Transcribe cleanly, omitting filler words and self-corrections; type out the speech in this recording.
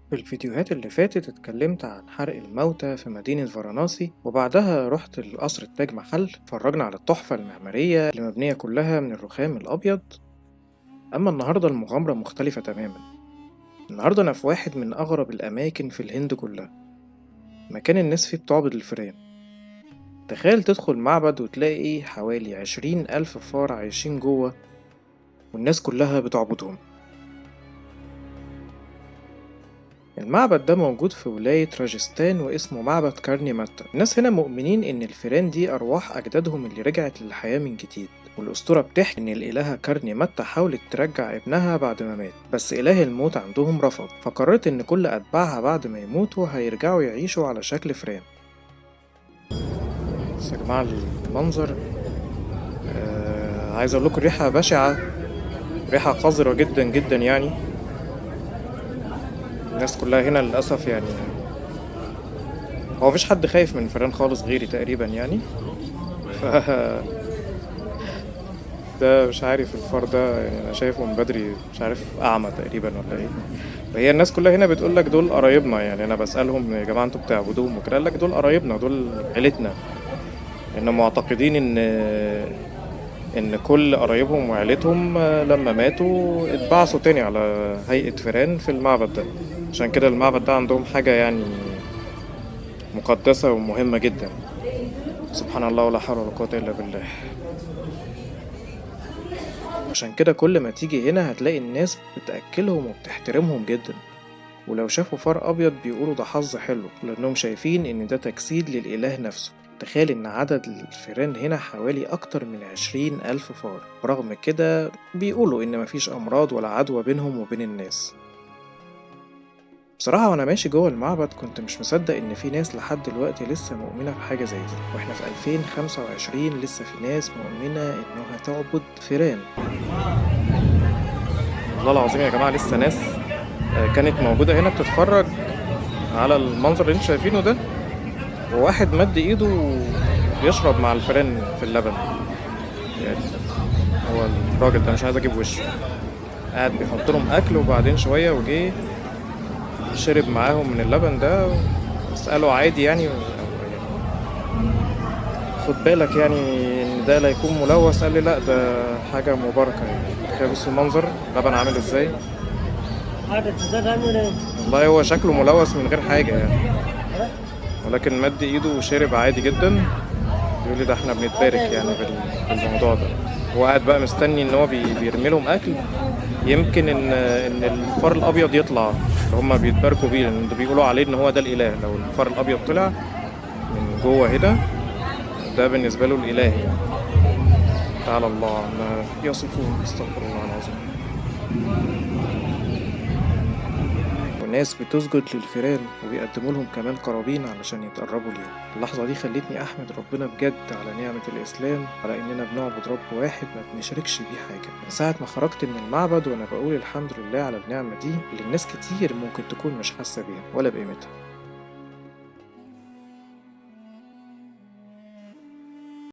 في الفيديوهات اللي فاتت اتكلمت عن حرق الموتى في مدينة فاراناسي، وبعدها رحت لقصر التاج محل اتفرجنا على التحفة المعمارية اللي مبنية كلها من الرخام الأبيض. أما النهاردة المغامرة مختلفة تماما. النهاردة أنا في واحد من أغرب الأماكن في الهند كلها، مكان الناس فيه بتعبد الفئران. تخيل تدخل معبد وتلاقي حوالي 20,000 فار عايشين جوه، والناس كلها بتعبدهم. المعبد ده موجود في ولاية راجستان واسمه معبد كارني ماتا. الناس هنا مؤمنين إن الفيران دي أرواح أجدادهم اللي رجعت للحياة من جديد، والأسطورة بتحكي إن الإلهة كارني ماتا حاولت ترجع ابنها بعد ما مات، بس إله الموت عندهم رفض، فقررت إن كل أتباعها بعد ما يموتوا هيرجعوا يعيشوا على شكل فيران. بس يا جماعة المنظر، عايز أقول لكم الريحة بشعة، ريحة قذرة جدا جدا يعني. الناس كلها هنا للأسف يعني هو مفيش حد خايف من الفيران خالص غيري تقريبا يعني. ف ده مش عارف الفار ده يعني انا شايفه من بدري مش عارف اعمى تقريبا ولا ايه. فهي الناس كلها هنا بتقول لك دول قرايبنا، يعني انا بسالهم يا جماعه انتوا بتعبدوهم وكده، قال لك دول قرايبنا دول عيلتنا. ان معتقدين ان كل قرايبهم وعيلتهم لما ماتوا اتبعثوا تاني على هيئه فيران في المعبد ده. عشان كده المعبد ده عندهم حاجه يعني مقدسه ومهمه جدا. سبحان الله ولا حول ولا قوه الا بالله. عشان كده كل ما تيجي هنا هتلاقي الناس بتأكلهم وبتحترمهم جدا، ولو شافوا فار أبيض بيقولوا ده حظ حلو، لأنهم شايفين إن ده تجسيد للإله نفسه. تخيل إن عدد الفيران هنا حوالي أكتر من 20,000 فار، ورغم كده بيقولوا إن مفيش أمراض ولا عدوى بينهم وبين الناس. بصراحة وأنا ماشي جوه المعبد كنت مش مصدق إن في ناس لحد دلوقتي لسه مؤمنة بحاجة زي دي، وإحنا في 2025 لسه في ناس مؤمنة إنها تعبد فيران. والله العظيم يا جماعة لسه ناس كانت موجودة هنا بتتفرج على المنظر اللي انتوا شايفينه ده، وواحد مد ايده بيشرب مع الفئران في اللبن. يعني هو الراجل ده مش عايز اجيب وشه، قاعد بيحط لهم اكل وبعدين شوية وجه شرب معاهم من اللبن ده. اسأله عادي يعني خد بالك يعني ان ده لا يكون ملوث، قال لي لا ده حاجة مباركة يعني. تخيل بص المنظر اللبن عامل ازاي. والله هو شكله ملوث من غير حاجة يعني، ولكن مد ايده وشرب عادي جدا. بيقول لي ده احنا بنتبارك يعني بالموضوع ده. هو قاعد بقى مستني ان هو بيرمي لهم اكل، يمكن ان الفار الابيض يطلع اللي هما بيتباركوا بيه، لان ده بيقولوا عليه ان هو ده الاله. لو الفار الابيض طلع من جوه هنا ده بالنسبه له الاله يعني. تعالى الله عما يصفون، استغفر الله العظيم. وناس بتسجد للفيران وبيقدموا لهم كمان قرابين علشان يتقربوا ليهم. اللحظة دي خلتني أحمد ربنا بجد على نعمة الإسلام، على إننا بنعبد رب واحد ما بنشركش بيه حاجة. من ساعة ما خرجت من المعبد وأنا بقول الحمد لله على النعمة دي اللي الناس كتير ممكن تكون مش حاسة بيها ولا بقيمتها.